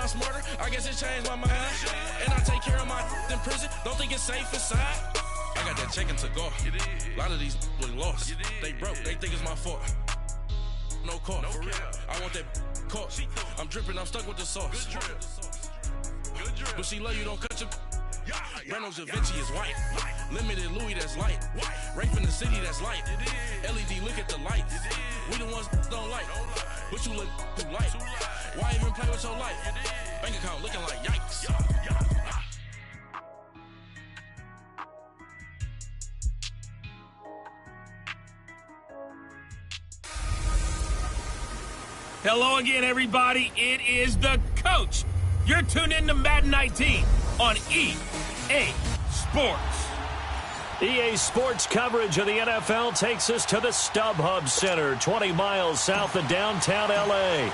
I'm smarter, I guess it changed my mind. And I take care of my in prison, don't think it's safe inside. I got that check to go. A lot of these look lost. They broke, they think it's my fault. No call, for real. I want that caught. I'm dripping, I'm stuck with the sauce. But she love you, don't cut your. Reynolds Da Vinci is white. Limited Louis, that's light. Rape in the city, that's light. LED, look at the lights. We the ones don't like. But you look too light. Why even play with your life? Bank account looking like yikes. Hello again, everybody. It is the coach. You're tuned in to Madden 19 on EA Sports. EA Sports coverage of the NFL takes us to the StubHub Center, 20 miles south of downtown L.A.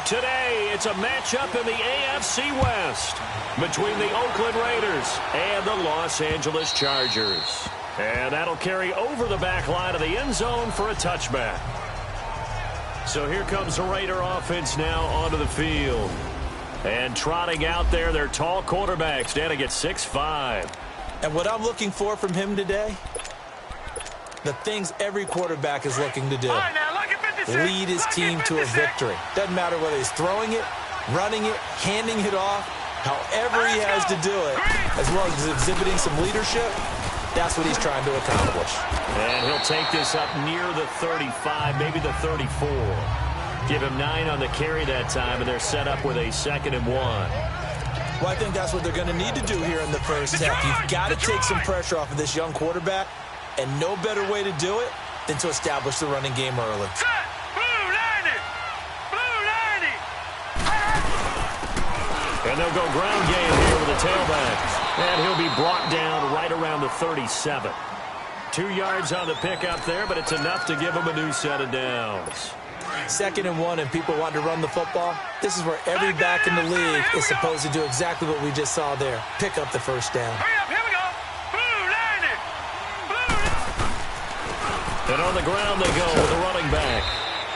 Today, it's a matchup in the AFC West between the Oakland Raiders and the Los Angeles Chargers. And that'll carry over the back line of the end zone for a touchback. So here comes the Raider offense now onto the field. And trotting out there, their tall quarterback standing at 6'5". And what I'm looking for from him today, the things every quarterback is looking to do. Lead his team to a victory. Doesn't matter whether he's throwing it, running it, handing it off, however he has to do it, as well as exhibiting some leadership, that's what he's trying to accomplish. And he'll take this up near the 35, maybe the 34. Give him 9 on the carry that time, and they're set up with a 2nd and 1. Well, I think that's what they're going to need to do here in the first half. You've got to take some pressure off of this young quarterback, and no better way to do it than to establish the running game early. And they'll go ground game here with the tailback. And he'll be brought down right around the 37. 2 yards on the pickup there, but it's enough to give him a new set of downs. 2nd and 1, and people want to run the football. This is where every back in the league is supposed to do exactly what we just saw there. Pick up the first down. And on the ground they go with the running back.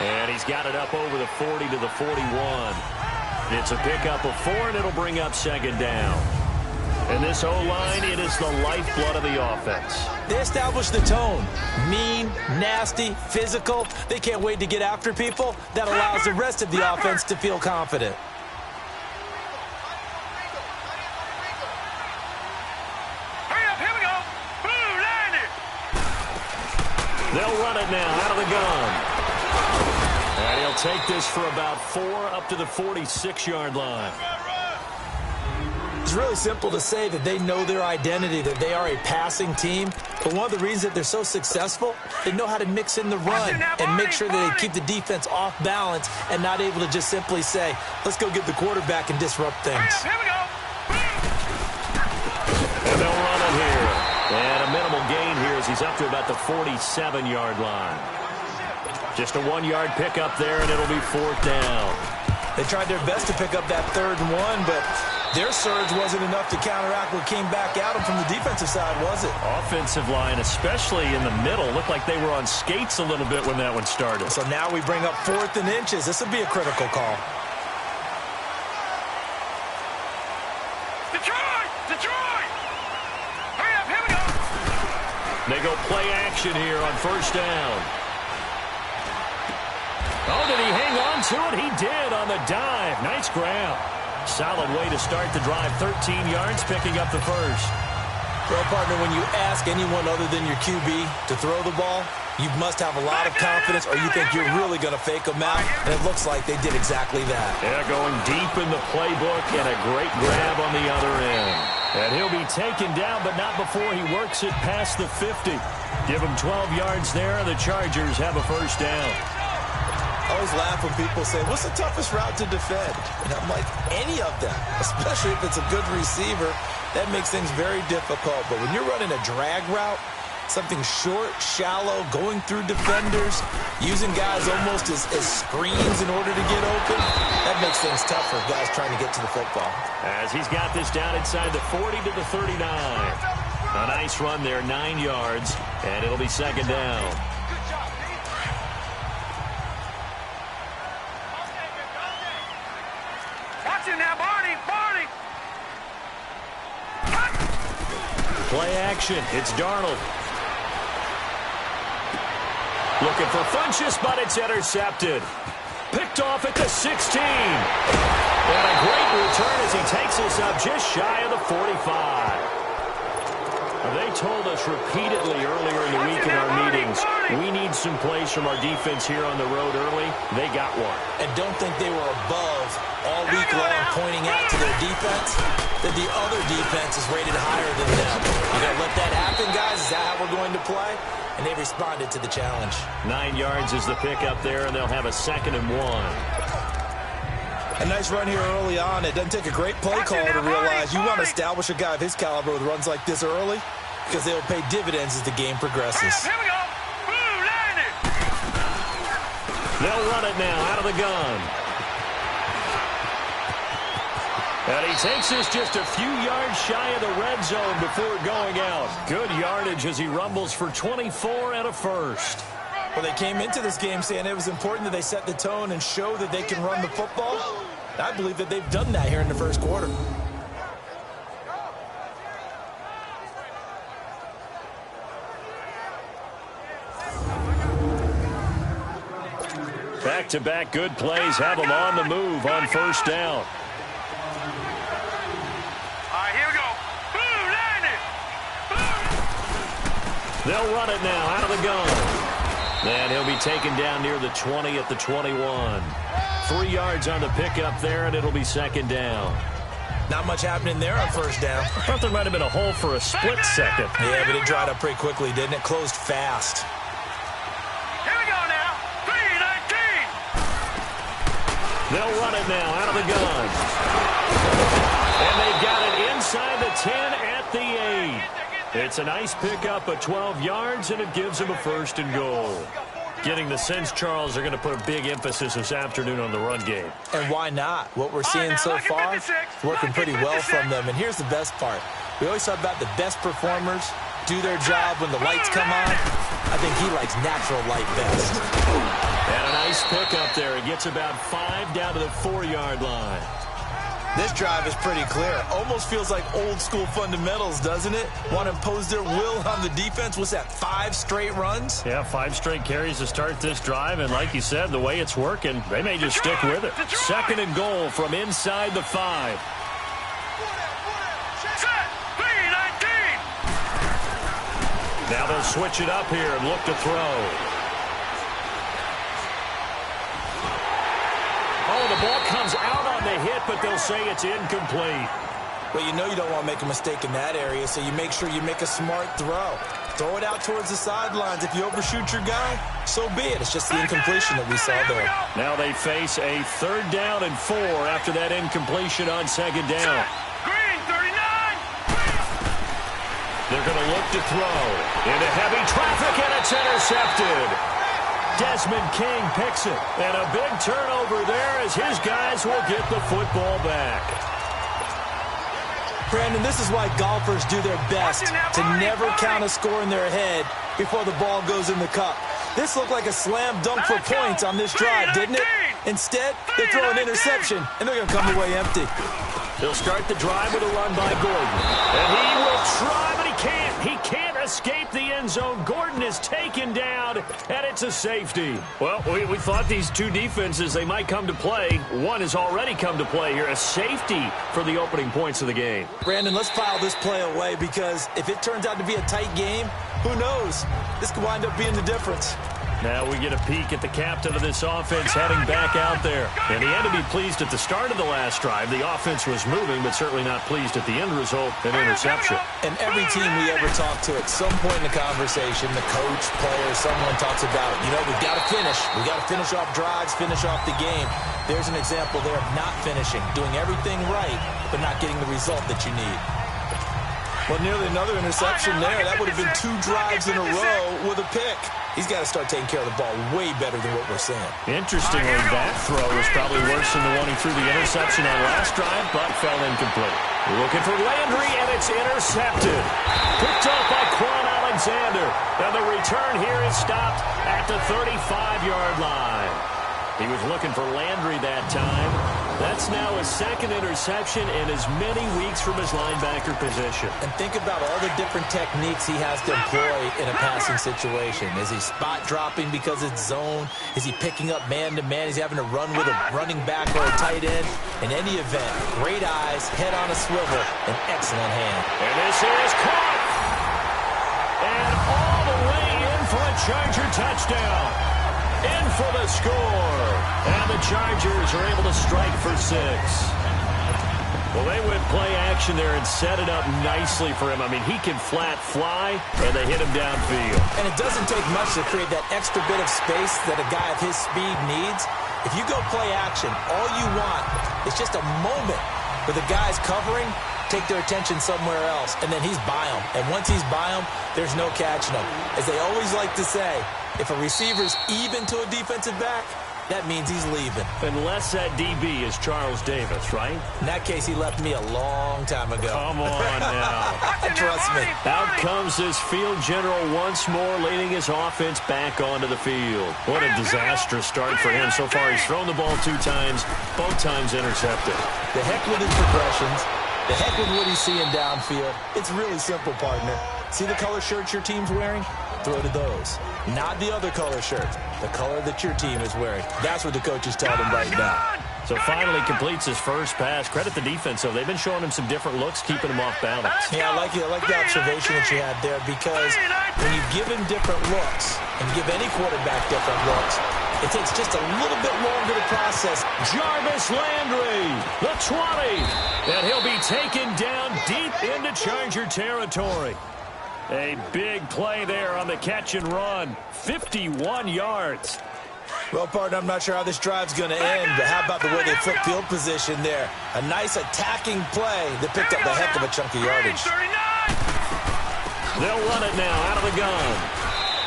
And he's got it up over the 40 to the 41. It's a pickup of 4, and it'll bring up 2nd down. And this O-line, it is the lifeblood of the offense. They establish the tone. Mean, nasty, physical. They can't wait to get after people. That allows the rest of the offense to feel confident. They'll run it now out of the gun. And he'll take this for about 4 up to the 46-yard line. It's really simple to say that they know their identity, that they are a passing team. But one of the reasons that they're so successful, they know how to mix in the run and make sure that they keep the defense off balance and not able to just simply say, let's go get the quarterback and disrupt things. And they'll run it here. And a minimal gain here as he's up to about the 47-yard line. Just a 1-yard pickup there, and it'll be 4th down. They tried their best to pick up that 3rd and 1, but their surge wasn't enough to counteract what came back at them from the defensive side, was it? Offensive line, especially in the middle, looked like they were on skates a little bit when that one started. So now we bring up 4th and inches. This will be a critical call. Detroit! Hurry up, here we go! They go play action here on 1st down. Oh, did he hang on to it? He did on the dive. Nice grab. Solid way to start the drive. 13 yards, picking up the first. Well, partner, when you ask anyone other than your QB to throw the ball, you must have a lot of confidence or you think you're really going to fake them out, and it looks like they did exactly that. Yeah, going deep in the playbook and a great grab on the other end. And he'll be taken down, but not before he works it past the 50. Give him 12 yards there, and the Chargers have a 1st down. I always laugh when people say, what's the toughest route to defend? And I'm like, any of them, especially if it's a good receiver. That makes things very difficult. But when you're running a drag route, something short, shallow, going through defenders, using guys almost as screens in order to get open, that makes things tough for guys trying to get to the football. As he's got this down inside the 40 to the 39. A nice run there, 9 yards, and it'll be 2nd down. Watch it now, Barney. Play action. It's Darnold. Looking for Funchess, but it's intercepted. Picked off at the 16. And a great return as he takes us up just shy of the 45. They told us repeatedly earlier in the week in our meetings, we need some plays from our defense here on the road early. They got one. And don't think they were above all week long pointing out to their defense that the other defense is rated higher than them. You got to let that happen, guys. Is that how we're going to play? And they responded to the challenge. 9 yards is the pickup there, and they'll have a 2nd and 1. A nice run here early on. It doesn't take a great play caller to realize you want to establish a guy of his caliber with runs like this early because they'll pay dividends as the game progresses. Here we go. Blue line it. They'll run it now out of the gun. And he takes us just a few yards shy of the red zone before going out. Good yardage as he rumbles for 24 and a first. Well, they came into this game saying it was important that they set the tone and show that they can run the football. I believe that they've done that here in the first quarter. Back-to-back good plays have them on the move on first down. All right, here we go. Blue line it. They'll run it now out of the gun. And he'll be taken down near the 20 at the 21. 3 yards on the pickup there, and it'll be 2nd down. Not much happening there on first down. I thought there might have been a hole for a split second. Yeah, but it dried up pretty quickly, didn't it? Closed fast. Here we go now. 3-19. They'll run it now out of the gun. And they've got it inside the 10 at the 8. It's a nice pickup of 12 yards, and it gives them a 1st and goal. Getting the sense, Charles, they're going to put a big emphasis this afternoon on the run game. And why not? What we're seeing so far is working pretty well from them. And here's the best part. We always talk about the best performers do their job when the lights come on. I think he likes natural light best. And a nice pickup there. He gets about 5 down to the 4-yard line. This drive is pretty clear. Almost feels like old school fundamentals, doesn't it? Want to impose their will on the defense. What's that, 5 straight runs? Yeah, 5 straight carries to start this drive. And like you said, the way it's working, they may just stick with it. 2nd and goal from inside the 5. Set. 3-19. Now they'll switch it up here and look to throw. Oh, the ball comes out on the hit, but they'll say it's incomplete. Well, you know you don't want to make a mistake in that area, so you make sure you make a smart throw. Throw it out towards the sidelines. If you overshoot your guy, so be it. It's just the incompletion that we saw there. Now they face a 3rd down and 4 after that incompletion on 2nd down. Green, 39. They're going to look to throw. Into heavy traffic, and it's intercepted. Desmond King picks it. And a big turnover there as his guys will get the football back. Brandon, this is why golfers do their best to never count a score in their head before the ball goes in the cup. This looked like a slam dunk for points on this drive, didn't it? Instead, they throw an interception, and they're going to come away empty. They'll start the drive with a run by Gordon. And he will try, but he can't. He can't escape the end zone. Gordon is taken down, and it's a safety. Well, we thought these two defenses, they might come to play. One has already come to play here. A safety for the opening points of the game. Brandon, let's file this play away because if it turns out to be a tight game, who knows? This could wind up being the difference. Now we get a peek at the captain of this offense heading back out there. And he had to be pleased at the start of the last drive. The offense was moving, but certainly not pleased at the end result, an interception. And every team we ever talk to at some point in the conversation, the coach, player, someone talks about, you know, we've got to finish. We've got to finish off drives, finish off the game. There's an example there of not finishing, doing everything right, but not getting the result that you need. Well, nearly another interception there. That would have been 2 drives in a row with a pick. He's got to start taking care of the ball way better than what we're seeing. Interestingly, that throw was probably worse than the one he threw the interception on last drive, but fell incomplete. Looking for Landry, and it's intercepted. Picked off by Quan Alexander. And the return here is stopped at the 35-yard line. He was looking for Landry that time. That's now his second interception in as many weeks from his linebacker position. And think about all the different techniques he has to employ in a passing situation. Is he spot dropping because it's zone? Is he picking up man-to-man? Is he having to run with a running back or a tight end? In any event, great eyes, head on a swivel, and excellent hand. And this is caught. And all the way in for a Charger touchdown. In for the score. And the Chargers are able to strike for 6. Well, they went play action there and set it up nicely for him. I mean, he can flat fly, and they hit him downfield. And it doesn't take much to create that extra bit of space that a guy of his speed needs. If you go play action, all you want is just a moment where the guy's covering, take their attention somewhere else, and then he's by him. And once he's by him, there's no catching him. As they always like to say, if a receiver's even to a defensive back, that means he's leaving. Unless that DB is Charles Davis, right? In that case, he left me a long time ago. Come on now. Trust me. Out comes this field general once more, leading his offense back onto the field. What a disastrous start for him. So far, he's thrown the ball 2 times, both times intercepted. The heck with his progressions. The heck with what he's seeing downfield. It's really simple, partner. See the color shirts your team's wearing? Throw to those. Not the other color shirts. The color that your team is wearing. That's what the coach is telling him right now. So finally completes his first pass. Credit the defense, though. They've been showing him some different looks, keeping him off balance. Yeah, I like the observation that you had there, because when you give him different looks and give any quarterback different looks, it takes just a little bit longer to process. Jarvis Landry, the 20. And he'll be taken down deep into Charger territory. A big play there on the catch and run. 51 yards. Well, partner, I'm not sure how this drive's going to end, but how about the way they flipped field position there? A nice attacking play that picked up a heck of a chunk of yardage. They'll run it now out of the gun.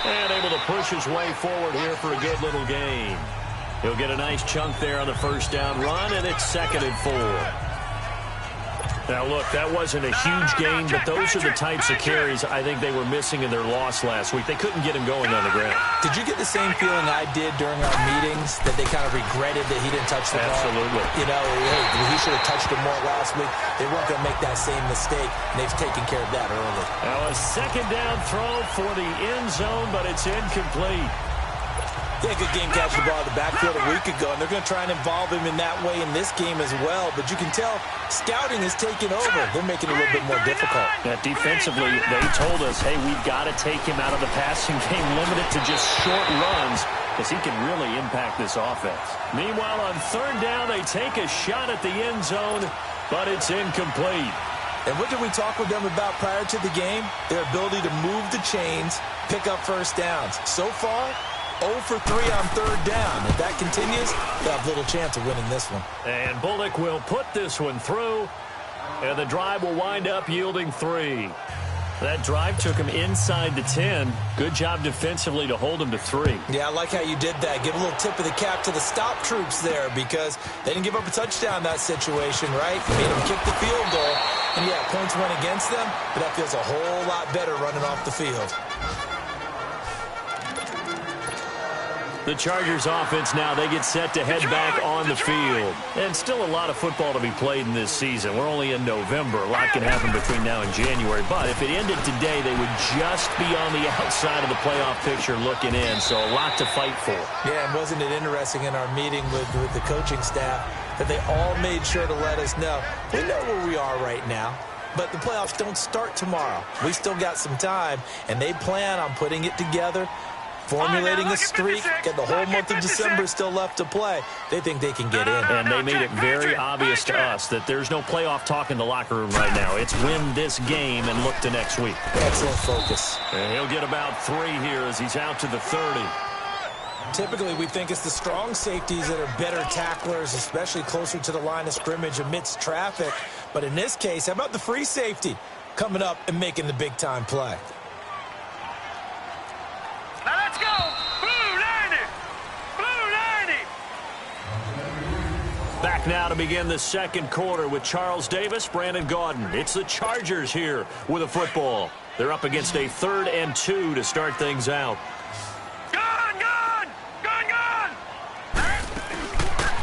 And able to push his way forward here for a good little gain. He'll get a nice chunk there on the first down run, and it's 2nd and 4. Now, look, that wasn't a huge gain, but those are the types of carries I think they were missing in their loss last week. They couldn't get him going on the ground. Did you get the same feeling I did during our meetings, that they kind of regretted that he didn't touch the ball? Absolutely. You know, hey, he should have touched him more last week. They weren't going to make that same mistake, and they've taken care of that early. Now, a 2nd down throw for the end zone, but it's incomplete. Yeah, good game catching the ball in the backfield a week ago, and they're going to try and involve him in that way in this game as well. But you can tell scouting is taking over. They're making it a little bit more difficult. Yeah, defensively, they told us, hey, we've got to take him out of the passing game, limit it to just short runs, because he can really impact this offense. Meanwhile, on 3rd down, they take a shot at the end zone, but it's incomplete. And what did we talk with them about prior to the game? Their ability to move the chains, pick up first downs. So far, 0 for 3 on 3rd down. If that continues, they'll have little chance of winning this one. And Bullock will put this one through, and the drive will wind up yielding 3. That drive took him inside the 10. Good job defensively to hold him to 3. Yeah, I like how you did that. Give a little tip of the cap to the stop troops there, because they didn't give up a touchdown in that situation, right? Made them kick the field goal. And yeah, points went against them, but that feels a whole lot better running off the field. The Chargers offense now, they get set to head back on the field. And still a lot of football to be played in this season. We're only in November. A lot can happen between now and January. But if it ended today, they would just be on the outside of the playoff picture looking in. So a lot to fight for. Yeah, and wasn't it interesting in our meeting with the coaching staff that they all made sure to let us know, we know where we are right now, but the playoffs don't start tomorrow. We still got some time, and they plan on putting it together, formulating a streak, and the whole month of December still left to play. They think they can get in. And they made it very obvious to us that there's no playoff talk in the locker room right now. It's win this game and look to next week. Excellent focus. And he'll get about 3 here as he's out to the 30. Typically, we think it's the strong safeties that are better tacklers, especially closer to the line of scrimmage amidst traffic. But in this case, how about the free safety coming up and making the big-time play? Now let's go! Blue 90! Blue 90! Back now to begin the 2nd quarter with Charles Davis, Brandon Gaudin. It's the Chargers here with a football. They're up against a 3rd and 2 to start things out.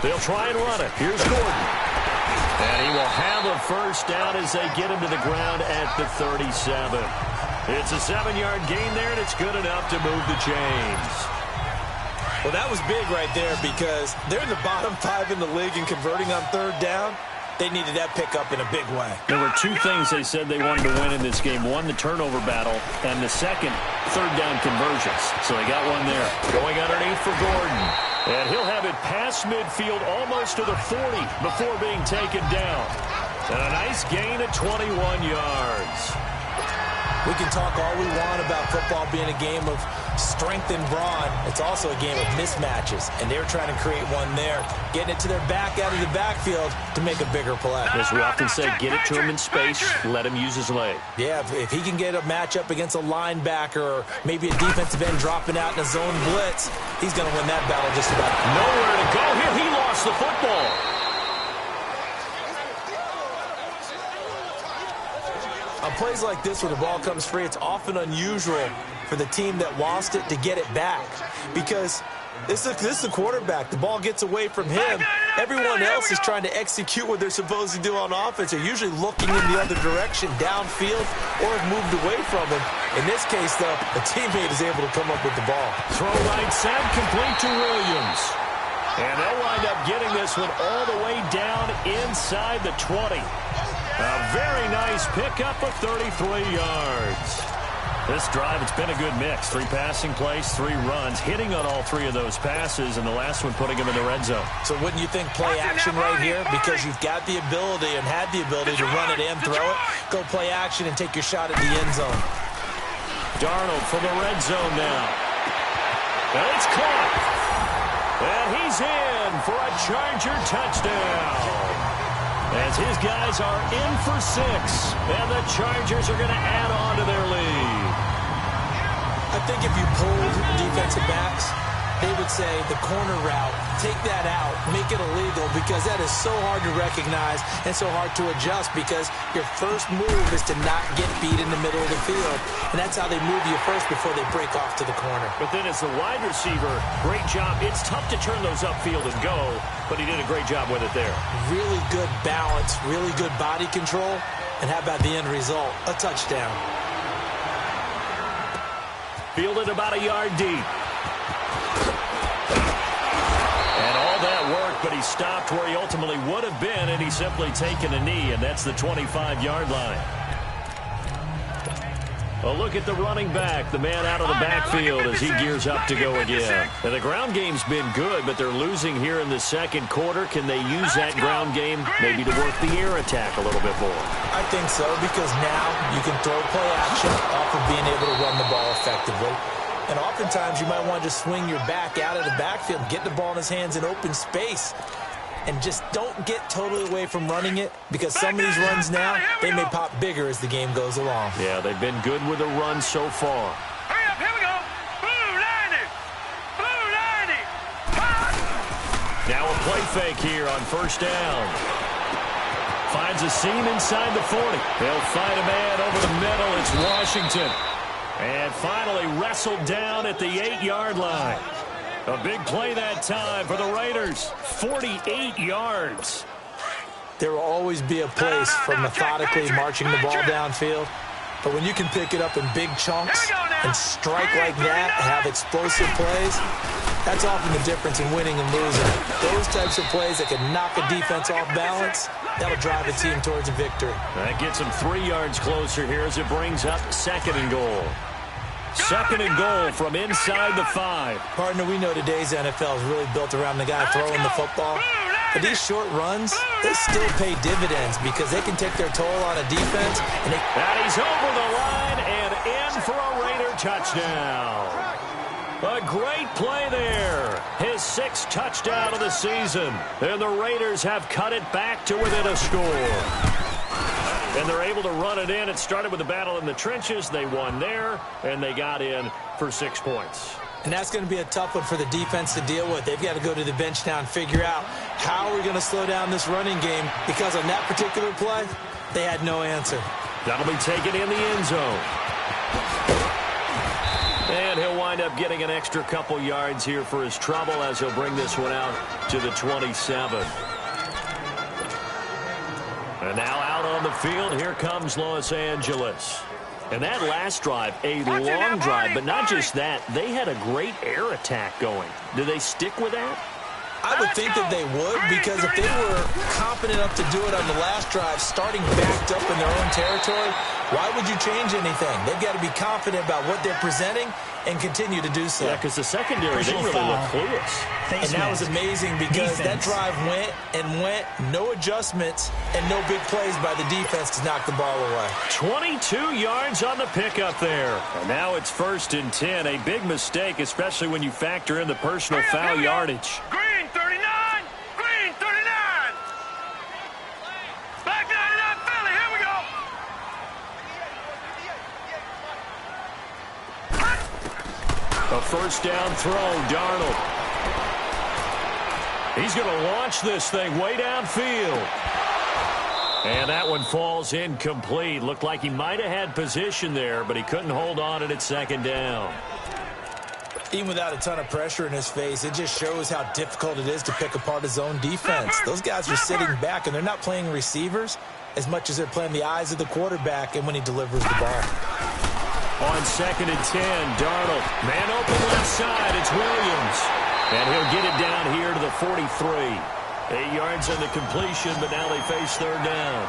They'll try and run it. Here's Gordon. And he will have a first down as they get him to the ground at the 37. It's a 7-yard gain there, and it's good enough to move the chains. Well, that was big right there because they're in the bottom 5 in the league in converting on third down. They needed that pickup in a big way. There were 2 things they said they wanted to win in this game. One, the turnover battle, and the second, third down conversions. So they got one there. Going underneath for Gordon. And he'll have it past midfield almost to the 40 before being taken down. And a nice gain of 21 yards. We can talk all we want about football being a game of strength and brawn. It's also a game of mismatches, and they're trying to create one there, getting it to their back out of the backfield to make a bigger play. As we often say, get it to him in space, let him use his leg. Yeah, if he can get a matchup against a linebacker or maybe a defensive end dropping out in a zone blitz, he's going to win that battle just about. Nowhere to go here. He lost the football. On plays like this where the ball comes free, it's often unusual for the team that lost it to get it back because this is the quarterback. The ball gets away from him. Everyone else is trying to execute what they're supposed to do on offense. They're usually looking in the other direction, downfield, or have moved away from him. In this case, though, a teammate is able to come up with the ball. Throw right side, complete to Williams. And they'll wind up getting this one all the way down inside the 20. A very nice pickup of 33 yards. This drive, it's been a good mix. 3 passing plays, 3 runs, hitting on all 3 of those passes, and the last one putting him in the red zone. So wouldn't you think play action right here? Because you've got the ability and had the ability to run it in, throw it, go play action, and take your shot at the end zone. Darnold from the red zone now. And it's caught. And he's in for a Charger touchdown. As his guys are in for 6, and the Chargers are going to add on to their lead. I think if you pulled defensive backs, they would say the corner route, take that out, make it illegal, because that is so hard to recognize and so hard to adjust because your first move is to not get beat in the middle of the field. And that's how they move you first before they break off to the corner. But then as the wide receiver, great job. It's tough to turn those upfield and go, but he did a great job with it there. Really good balance, really good body control, and how about the end result? A touchdown. Fielded about a yard deep. And all that work, but he stopped where he ultimately would have been, and he's simply taken a knee, and that's the 25-yard line. A look at the running back, the man out of the backfield as he gears up to go again. And the ground game's been good, but they're losing here in the second quarter. Can they use that ground game maybe to work the air attack a little bit more? I think so, because now you can throw play action off of being able to run the ball effectively. And oftentimes you might want to just swing your back out of the backfield, get the ball in his hands in open space, and just don't get totally away from running it, because some of these runs now, they may pop bigger as the game goes along. Yeah, they've been good with the run so far. Hurry up, here we go. Blue 90. Blue 90. Hot. Now a play fake here on first down. Finds a seam inside the 40. They'll find a man over the middle. It's Washington. And finally wrestled down at the 8-yard line. A big play that time for the Raiders. 48 yards. There will always be a place for methodically marching the ball downfield. But when you can pick it up in big chunks and strike like that, have explosive plays, that's often the difference in winning and losing. Those types of plays that can knock a defense off balance, that'll drive a team towards a victory. That gets them 3 yards closer here as it brings up 2nd and goal. 2nd and goal from inside the 5. Partner, we know today's NFL is really built around the guy throwing the football. But these short runs, they still pay dividends because they can take their toll on a defense. And he's over the line and in for a Raider touchdown. A great play there. His 6th touchdown of the season. And the Raiders have cut it back to within a score. And they're able to run it in. It started with a battle in the trenches. They won there, and they got in for 6 points. And that's going to be a tough one for the defense to deal with. They've got to go to the bench now and figure out how are we going to slow down this running game, because on that particular play, they had no answer. That'll be taken in the end zone. And he'll wind up getting an extra couple yards here for his trouble as he'll bring this one out to the 27. And now out on the field, here comes Los Angeles. And that last drive, a long drive, but not just that. They had a great air attack going. Do they stick with that? I would think that they would, because if they were confident enough to do it on the last drive, starting backed up in their own territory, why would you change anything? They've got to be confident about what they're presenting and continue to do so. Yeah, because the secondary, they really look clueless. And that was amazing because that drive went and went, no adjustments and no big plays by the defense to knock the ball away. 22 yards on the pickup there. And now it's 1st and 10. A big mistake, especially when you factor in the personal foul yardage. Green 39! Green 39! Back 99 Philly, here we go! A first down throw, Darnold. He's going to launch this thing way downfield. And that one falls incomplete. Looked like he might have had position there, but he couldn't hold on at 2nd down. Even without a ton of pressure in his face, it just shows how difficult it is to pick apart his own defense. Those guys are sitting back, and they're not playing receivers as much as they're playing the eyes of the quarterback and when he delivers the ball. On 2nd and 10, Darnold. Man open left side, it's Williams. And he'll get it down here to the 43. 8 yards on the completion, but now they face 3rd down.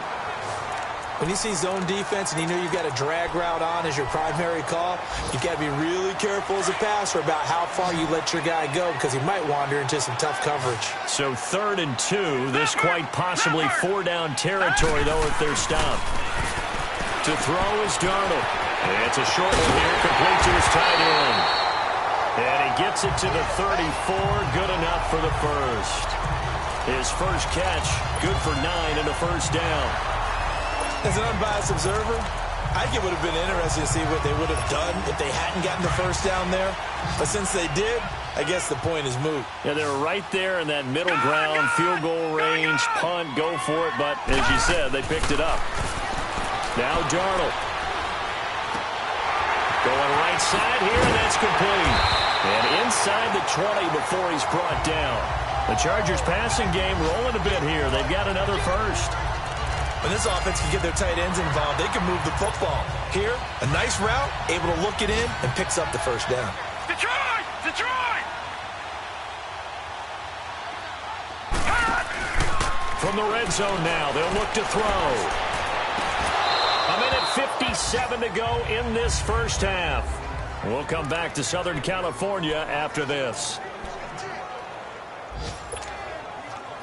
When you see zone defense and you know you've got a drag route on as your primary call, you've got to be really careful as a passer about how far you let your guy go, because he might wander into some tough coverage. So 3rd and 2, this quite possibly 4-down territory, though, if they're stopped. To throw is Darnold. And it's a short one here, complete to his tight end. And he gets it to the 34, good enough for the first. His first catch, good for 9 and a first down. As an unbiased observer, I think it would have been interesting to see what they would have done if they hadn't gotten the first down there. But since they did, I guess the point is moot. Yeah, they were right there in that middle ground, field goal range, punt, go for it. But as you said, they picked it up. Now Darnold. Going right side here, and that's complete. And inside the 20 before he's brought down. The Chargers passing game rolling a bit here. They've got another first. When this offense can get their tight ends involved, they can move the football. Here, a nice route, able to look it in, and picks up the first down. Detroit! Detroit! From the red zone now, they'll look to throw. A minute 57 to go in this first half. We'll come back to Southern California after this.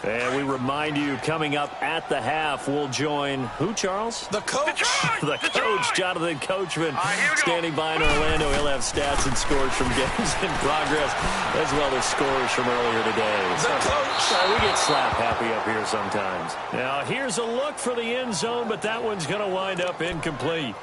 And we remind you, coming up at the half, we'll join who, Charles? The coach. The coach, Jonathan Coachman, standing by in Orlando. He'll have stats and scores from games in progress, as well as scores from earlier today. The coach. We get slap happy up here sometimes. Now, here's a look for the end zone, but that one's going to wind up incomplete.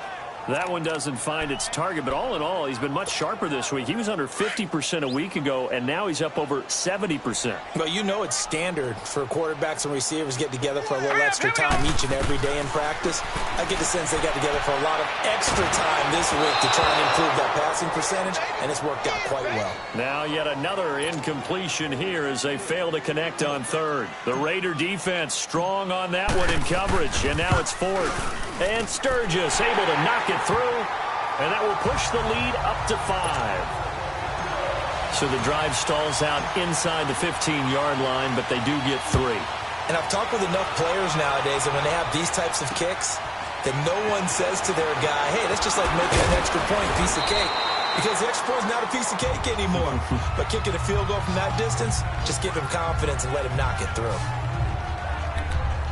That one doesn't find its target, but all in all, he's been much sharper this week. He was under 50% a week ago, and now he's up over 70%. Well, you know it's standard for quarterbacks and receivers get together for a little extra time each and every day in practice. I get the sense they got together for a lot of extra time this week to try and improve that passing percentage, and it's worked out quite well. Now yet another incompletion here as they fail to connect on 3rd. The Raider defense strong on that one in coverage, and now it's 4th. And Sturgis able to knock it through, and that will push the lead up to 5. So the drive stalls out inside the 15-yard line, but they do get 3. And I've talked with enough players nowadays that when they have these types of kicks, that no one says to their guy, hey, that's just like making an extra point, piece of cake. Because the extra point is not a piece of cake anymore. But kicking a field goal from that distance, just give him confidence and let him knock it through.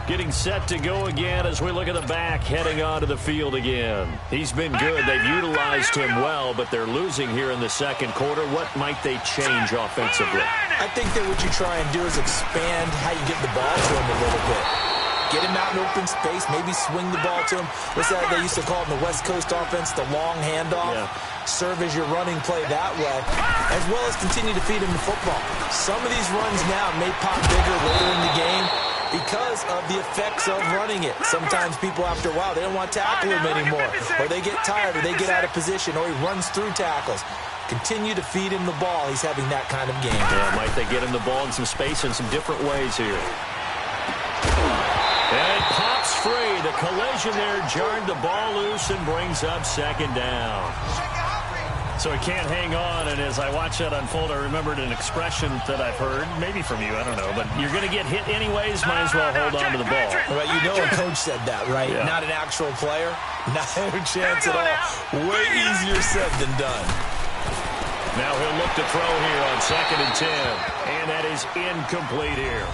Getting set to go again as we look at the back heading onto the field again. He's been good. They've utilized him well, but they're losing here in the second quarter. What might they change offensively? I think that what you try and do is expand how you get the ball to him a little bit. Get him out in open space, maybe swing the ball to him. What's that they used to call it in the West Coast offense, the long handoff? Yeah. Serve as your running play that way, as well as continue to feed him the football. Some of these runs now may pop bigger later in the game because of the effects of running it. Sometimes people, after a while, they don't want to tackle him anymore, or they get tired, or they get out of position, or he runs through tackles. Continue to feed him the ball. He's having that kind of game. Yeah, might they get him the ball in some space in some different ways here. And it pops free. The collision there jarred the ball loose and brings up second down. So he can't hang on, and as I watch that unfold, I remembered an expression that I've heard, maybe from you, I don't know, but you're going to get hit anyways, might as well hold on to the ball. Well, you know a coach said that, right? Yeah. Not an actual player. Not a chance at all. Way easier said than done. Now he'll look to throw here on 2nd and 10, and that is incomplete here.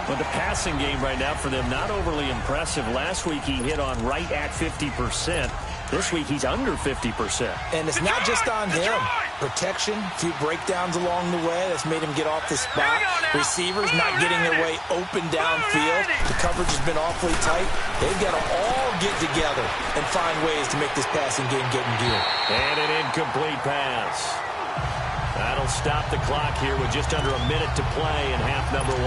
But the passing game right now for them, not overly impressive. Last week he hit on right at 50%. This week he's under 50%. And it's not just on him. Protection, a few breakdowns along the way. That's made him get off the spot. Receivers not getting their way open downfield. The coverage has been awfully tight. They've got to all get together and find ways to make this passing game get in gear. And an incomplete pass. That'll stop the clock here with just under a minute to play in half number 1.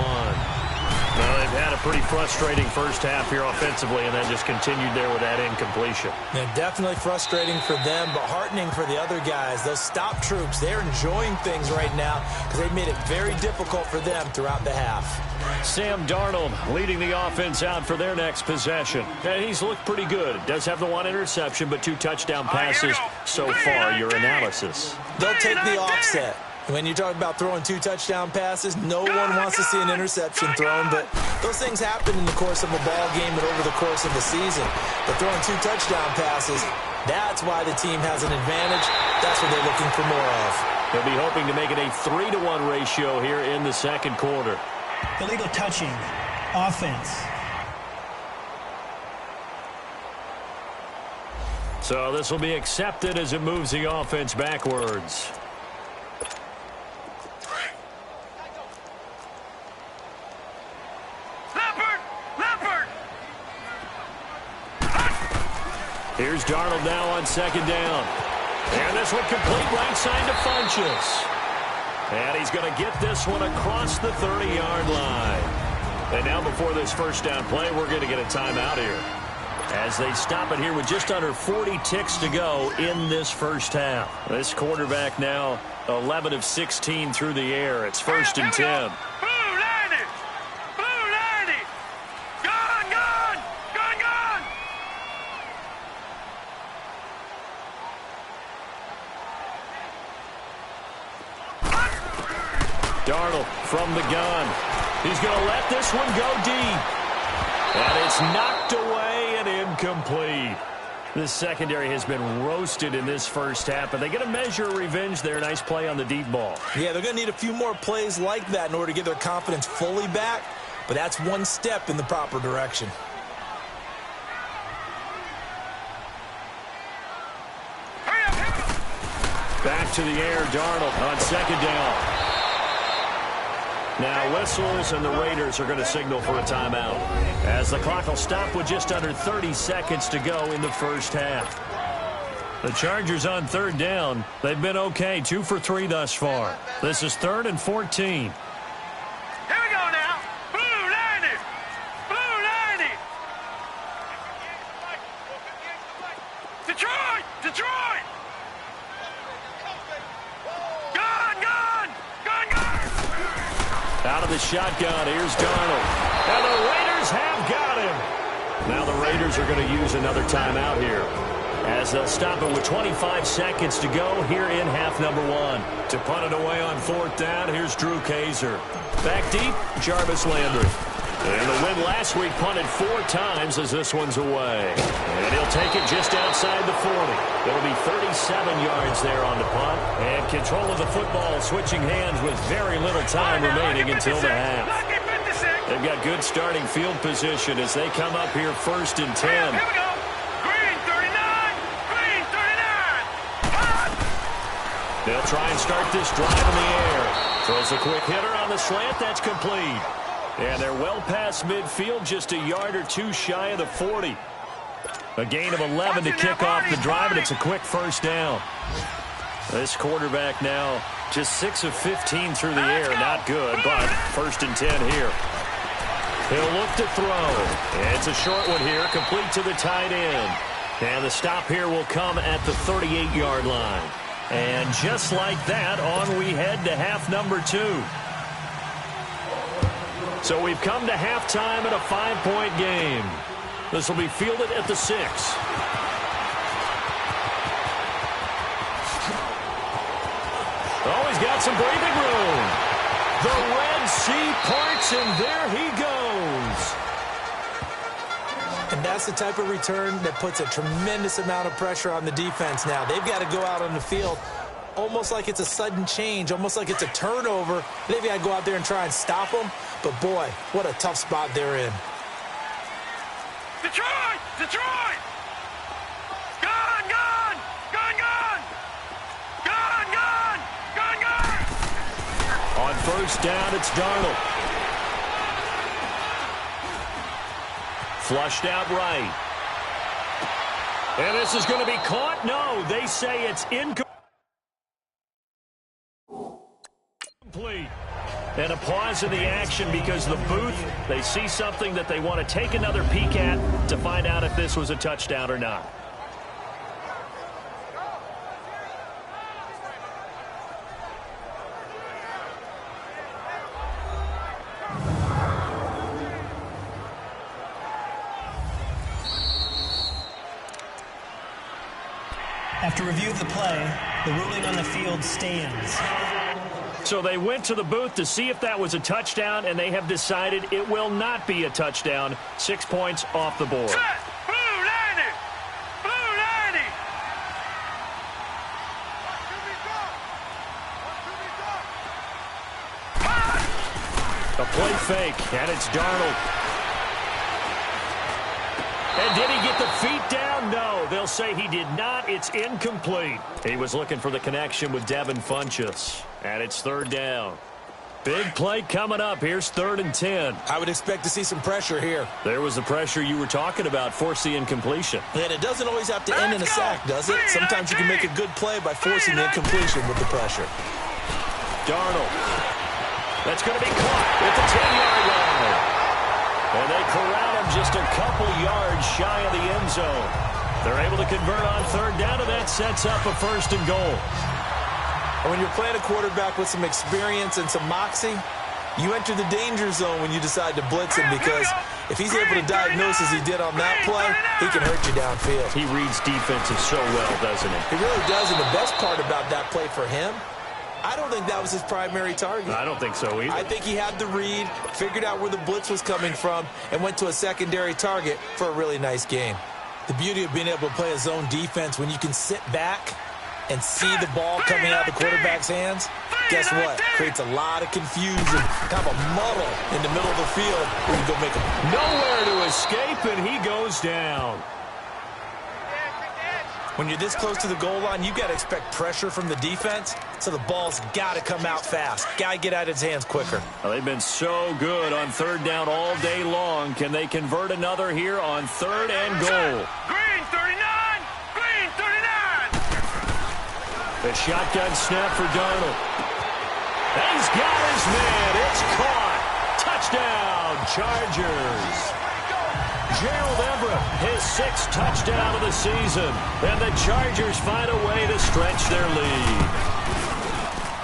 Well, they've had a pretty frustrating first half here offensively, and then just continued there with that incompletion. And definitely frustrating for them, but heartening for the other guys. Those stop troops, they're enjoying things right now because they've made it very difficult for them throughout the half. Sam Darnold leading the offense out for their next possession. And he's looked pretty good. Does have the 1 interception, but 2 touchdown passes so far. Your analysis. They'll take the offset. When you talk about throwing 2 touchdown passes, no one wants to see an interception thrown, but those things happen in the course of a ball game and over the course of the season. But throwing 2 touchdown passes, that's why the team has an advantage. That's what they're looking for more of. They'll be hoping to make it a 3-to-1 ratio here in the second quarter. Illegal touching, offense. So this will be accepted as it moves the offense backwards. Here's Darnold now on 2nd down. And this one complete right side to Funchess. And he's going to get this one across the 30-yard line. And now before this first down play, we're going to get a timeout here, as they stop it here with just under 40 ticks to go in this first half. This quarterback now 11 of 16 through the air. It's 1st and 10. Darnold from the gun. He's going to let this one go deep. And it's knocked away and incomplete. This secondary has been roasted in this first half, but they get a measure of revenge there. Nice play on the deep ball. Yeah, they're going to need a few more plays like that in order to get their confidence fully back, but that's one step in the proper direction. Back to the air, Darnold on 2nd down. Now whistles, and the Raiders are going to signal for a timeout, as the clock will stop with just under 30 seconds to go in the first half. The Chargers on 3rd down. They've been okay, 2 for 3 thus far. This is 3rd and 14. Here we go now. Blue 90. Blue 90. Detroit. Detroit. Out of the shotgun, here's Darnold. And the Raiders have got him. Now the Raiders are going to use another timeout here, as they'll stop it with 25 seconds to go here in half number 1. To punt it away on 4th down, here's Drew Kaiser. Back deep, Jarvis Landry. And the win last week punted 4 times as this one's away. And he'll take it just outside the 40. It'll be 37 yards there on the punt. And control of the football switching hands with very little time remaining until the half. They've got good starting field position as they come up here 1st and 10. Here we go. Green 39. Green 39. They'll try and start this drive in the air. Throws a quick hitter on the slant. That's complete. And they're well past midfield, just a yard or 2 shy of the 40. A gain of 11 to kick off the drive, and it's a quick first down. This quarterback now just 6 of 15 through the air. Not good, but 1st and 10 here. He'll look to throw. It's a short one here, complete to the tight end. And the stop here will come at the 38-yard line. And just like that, on we head to half number 2. So we've come to halftime in a 5-point game. This will be fielded at the 6. Oh, he's got some breathing room. The Red Sea parts, and there he goes. And that's the type of return that puts a tremendous amount of pressure on the defense now. They've got to go out on the field almost like it's a sudden change, almost like it's a turnover. They've got to go out there and try and stop them. But, boy, what a tough spot they're in. Detroit! Detroit! Gone! Gone! Gone! Gone! Gone! Gone! Gone! Gone! On first down, it's Darnold. Flushed out right. And this is going to be caught? No, they say it's incomplete. And a pause in the action because the booth, they see something that they want to take another peek at to find out if this was a touchdown or not. After review of the play, the ruling on the field stands. So they went to the booth to see if that was a touchdown, and they have decided it will not be a touchdown. 6 points off the board. Set! Blue 90! Blue 90! A play fake, and it's Darnold. And did he get the feet down? No, they'll say he did not. It's incomplete. He was looking for the connection with Devin Funchess. And it's third down. Big play coming up. Here's 3rd and 10. I would expect to see some pressure here. There was the pressure you were talking about, force the incompletion. And it doesn't always have to end in a sack, does it? Sometimes you can make a good play by forcing the incompletion with the pressure. Darnold. That's going to be caught at the 10-yard line. And they corral him just a couple yards shy of the end zone. They're able to convert on third down, and that sets up a 1st and goal. And when you're playing a quarterback with some experience and some moxie, you enter the danger zone when you decide to blitz him, because if he's able to diagnose as he did on that play, he can hurt you downfield. He reads defenses so well, doesn't he? He really does, and the best part about that play for him, I don't think that was his primary target. I don't think so either. I think he had the read, figured out where the blitz was coming from, and went to a secondary target for a really nice game. The beauty of being able to play a zone defense when you can sit back and see the ball coming out of the quarterback's hands, guess what? Creates a lot of confusion, kind of a muddle in the middle of the field where you go make a... Nowhere to escape, and he goes down. When you're this close to the goal line, you got to expect pressure from the defense, so the ball's got to come out fast. Got to get out of his hands quicker. Well, they've been so good on third down all day long. Can they convert another here on 3rd and goal? Green 39! Green 39! The shotgun snap for Darnold. He's got his man. It's caught. Touchdown, Chargers. Gerald Everett, his 6th touchdown of the season. And the Chargers find a way to stretch their lead.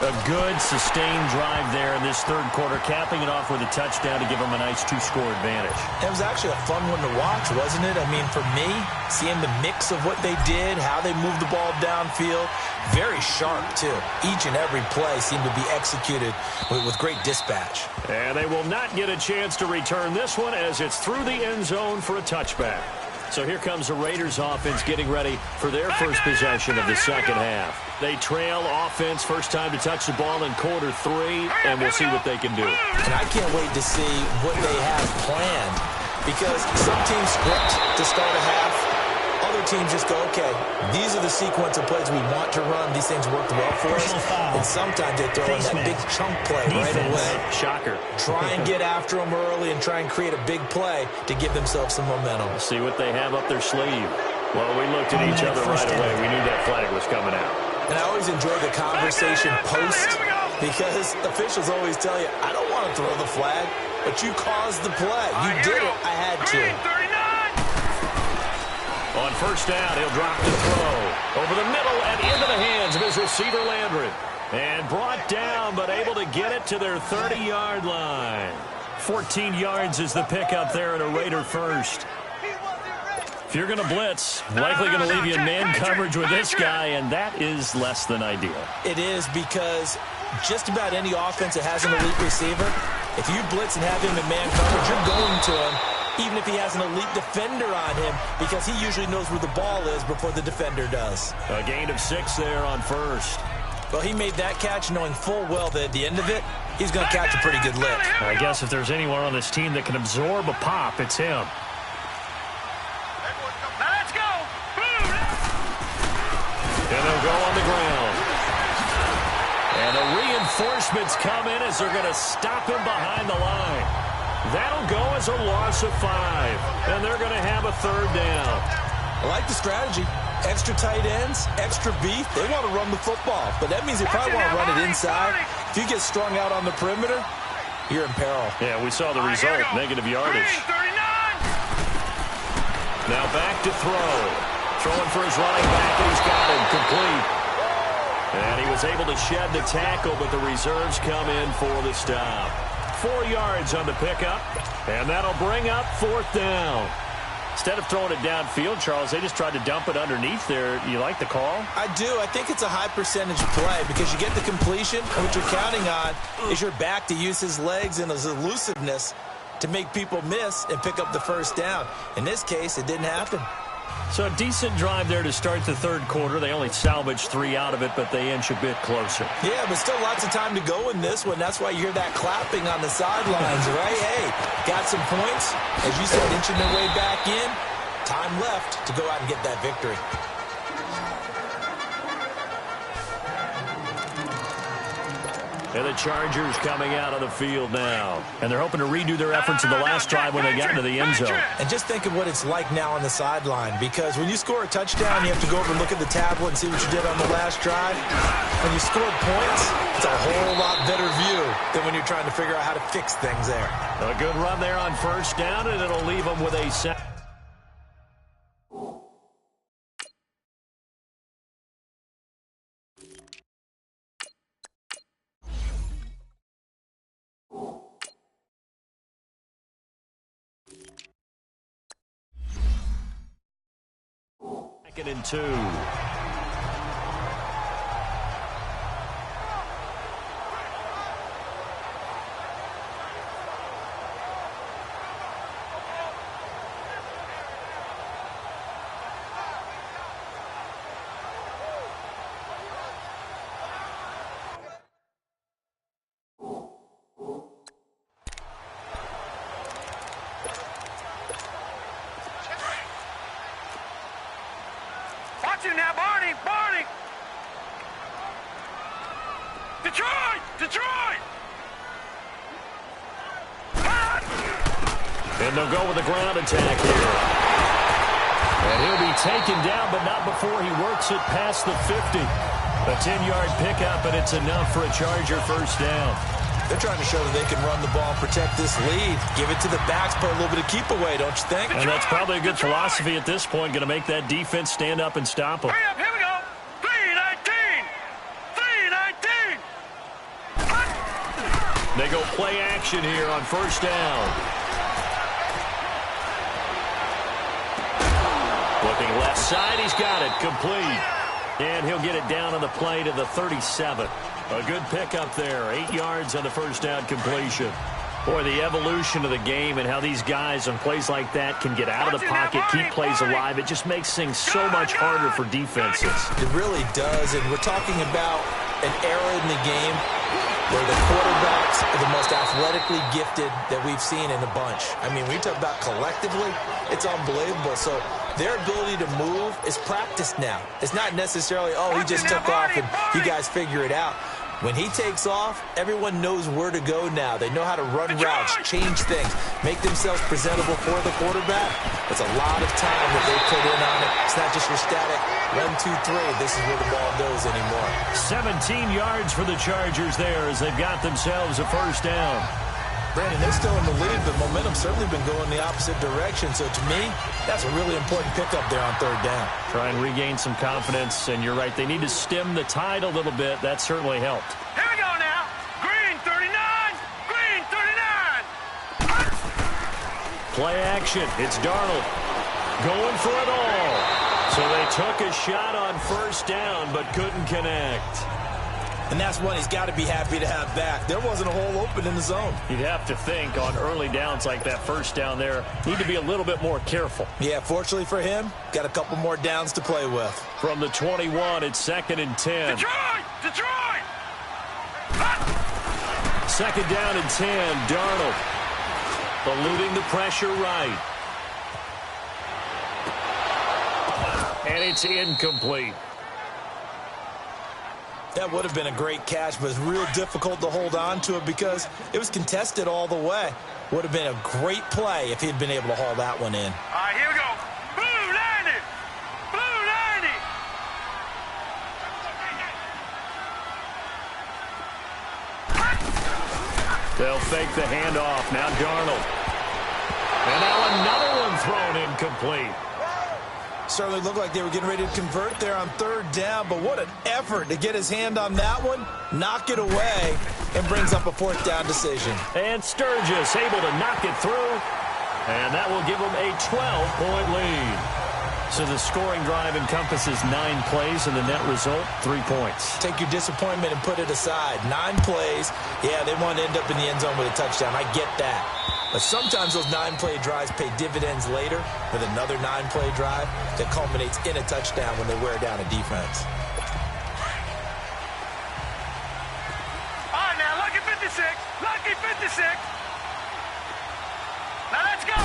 A good, sustained drive there in this 3rd quarter, capping it off with a touchdown to give them a nice 2-score advantage. It was actually a fun one to watch, wasn't it? I mean, for me, seeing the mix of what they did, how they moved the ball downfield, very sharp, too. Each and every play seemed to be executed with great dispatch. And they will not get a chance to return this one as it's through the end zone for a touchback. So here comes the Raiders offense getting ready for their first possession of the second half. They trail offense, first time to touch the ball in quarter 3, and we'll see what they can do. And I can't wait to see what they have planned, because some teams script to start a half. Other teams just go, okay, these are the sequence of plays we want to run. These things worked well for us. And sometimes they throw in that big chunk play right away. Shocker. Try and get after them early and try and create a big play to give themselves some momentum. See what they have up their sleeve. Well, we looked at each other right away. We knew that flag was coming out. And I always enjoy the conversation post, because officials always tell you, I don't want to throw the flag, but you caused the play. You did it. I had to. On first down. He'll drop to throw. Over the middle and into the hands of his receiver, Landry. And brought down, but able to get it to their 30-yard line. 14 yards is the pickup there, and a Raider first. If you're going to blitz, likely going to leave you in man coverage with this guy, and that is less than ideal. It is, because just about any offense that has an elite receiver, if you blitz and have him in man coverage, you're going to him, even if he has an elite defender on him, because he usually knows where the ball is before the defender does. A gain of 6 there on first. Well, he made that catch knowing full well that at the end of it, he's going to catch a pretty good lick. I guess if there's anyone on this team that can absorb a pop, it's him. And they'll go on the ground. And the reinforcements come in as they're going to stop him behind the line. That'll go as a loss of 5. And they're going to have a third down. I like the strategy. Extra tight ends, extra beef. They want to run the football. But that means they probably want to run it inside. If you get strung out on the perimeter, you're in peril. Yeah, we saw the result. Negative yardage. Now back to throw. Throwing for his running back, and he's got him complete. And he was able to shed the tackle, but the reserves come in for the stop. 4 yards on the pickup, and that'll bring up 4th down. Instead of throwing it downfield, Charles, they just tried to dump it underneath there. You like the call? I do. I think it's a high percentage play because you get the completion, and what you're counting on is your back to use his legs and his elusiveness to make people miss and pick up the first down. In this case, it didn't happen. So a decent drive there to start the third quarter. They only salvaged 3 out of it, but they inch a bit closer. Yeah, but still lots of time to go in this one. That's why you hear that clapping on the sidelines, right? Hey, got some points. As you said, inching their way back in. Time left to go out and get that victory. And the Chargers coming out of the field now. And they're hoping to redo their efforts in the last drive when they got into the end zone. And just think of what it's like now on the sideline, because when you score a touchdown, you have to go over and look at the tablet and see what you did on the last drive. When you scored points, it's a whole lot better view than when you're trying to figure out how to fix things there. A good run there on first down, and it'll leave them with a set. Second and 2. Now, Barney! Detroit! And they'll go with the ground attack here. And he'll be taken down, but not before he works it past the 50. A 10-yard pickup, and it's enough for a Charger first down. They're trying to show that they can run the ball, protect this lead, give it to the backs, put a little bit of keep away, don't you think? And that's probably a good philosophy at this point, going to make that defense stand up and stop them. Hurry up, here we go. 3-19. They go play action here on first down. Looking left side, he's got it, complete. And he'll get it down on the play to the 37. A good pickup there. 8 yards on the first down completion. Boy, the evolution of the game and how these guys on plays like that can get out of the pocket, keep plays alive, it just makes things so much harder for defenses. It really does, and we're talking about an era in the game where the quarterbacks are the most athletically gifted that we've seen in a bunch. I mean, when you talk about collectively, it's unbelievable. So their ability to move is practiced now. It's not necessarily, oh, he just took off and you guys figure it out. When he takes off, everyone knows where to go now. They know how to run routes, change things, make themselves presentable for the quarterback. It's a lot of time that they put in on it. It's not just your static 1, 2, 3. This is where the ball goes anymore. 17 yards for the Chargers there as they've got themselves a first down. Brandon, they're still in the lead, but momentum's certainly been going the opposite direction. So to me, that's a really important pickup there on third down. Try and regain some confidence, and you're right. They need to stem the tide a little bit. That certainly helped. Here we go now. Green 39. Green 39. Play action. It's Darnold going for it all. So they took a shot on first down, but couldn't connect. And that's one he's got to be happy to have back. There wasn't a hole open in the zone. You'd have to think on early downs like that first down there, need to be a little bit more careful. Yeah, fortunately for him, got a couple more downs to play with. From the 21, it's 2nd and 10. Detroit! Detroit! Second down and 10, Darnold. Eluding the pressure right. And it's incomplete. That would have been a great catch, but it's real difficult to hold on to it because it was contested all the way. Would have been a great play if he'd been able to haul that one in. All right, here we go. Blue 90. Blue 90. They'll fake the handoff. Now Darnold. And now another one thrown incomplete. Certainly looked like they were getting ready to convert there on third down, but what an effort to get his hand on that one, knock it away, and brings up a fourth down decision. And Sturgis able to knock it through, and that will give them a 12-point lead. So the scoring drive encompasses 9 plays, and the net result, 3 points. Take your disappointment and put it aside. 9 plays, yeah, they want to end up in the end zone with a touchdown. I get that. But sometimes those 9-play drives pay dividends later with another 9-play drive that culminates in a touchdown when they wear down a defense. All right, now, lucky 56. Lucky 56. Now, let's go.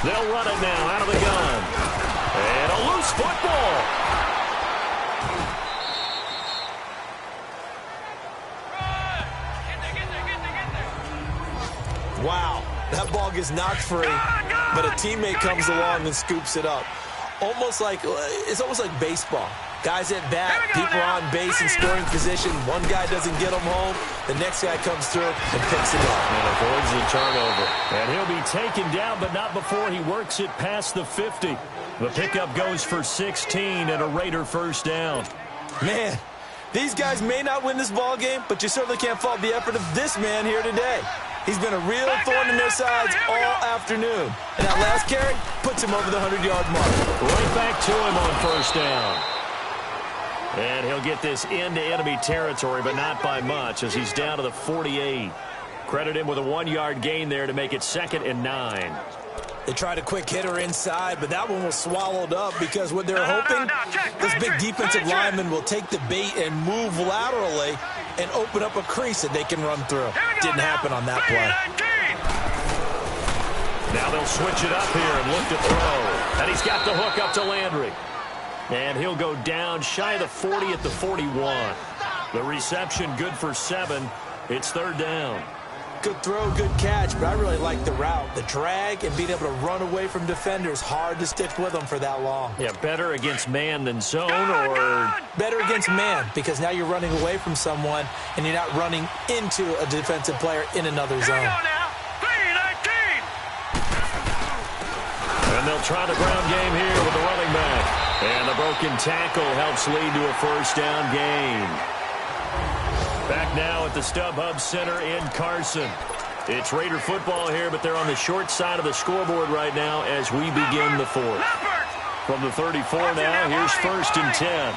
They'll run it now out of the gun. And a loose football. Wow, that ball gets knocked free, but a teammate comes along and scoops it up. It's almost like baseball. Guys at bat, people are on base in scoring position. One guy doesn't get them home. The next guy comes through and picks it up. And avoids the turnover. And he'll be taken down, but not before he works it past the 50. The pickup goes for 16 and a Raider first down. Man, these guys may not win this ball game, but you certainly can't fault the effort of this man here today. He's been a real thorn in their sides all afternoon. And that last carry puts him over the 100-yard mark. Right back to him on first down. And he'll get this into enemy territory, but not by much, as he's down to the 48. Credit him with a 1-yard gain there to make it 2nd and 9. They tried a quick hitter inside, but that one was swallowed up because what they're hoping, this big defensive lineman will take the bait and move laterally and open up a crease that they can run through. Didn't happen on that play. Now they'll switch it up here and look to throw. And he's got the hook up to Landry. And he'll go down shy of the 40 at the 41. The reception good for 7. It's third down. Good throw, good catch, but I really like the route. The drag and being able to run away from defenders, hard to stick with them for that long. Yeah, better against man than zone, or better against man, because now you're running away from someone and you're not running into a defensive player in another zone. And they'll try the ground game here with the running back. And the broken tackle helps lead to a first down gain. Back now at the StubHub Center in Carson. It's Raider football here, but they're on the short side of the scoreboard right now as we begin the fourth. From the 34 now, here's 1st and 10.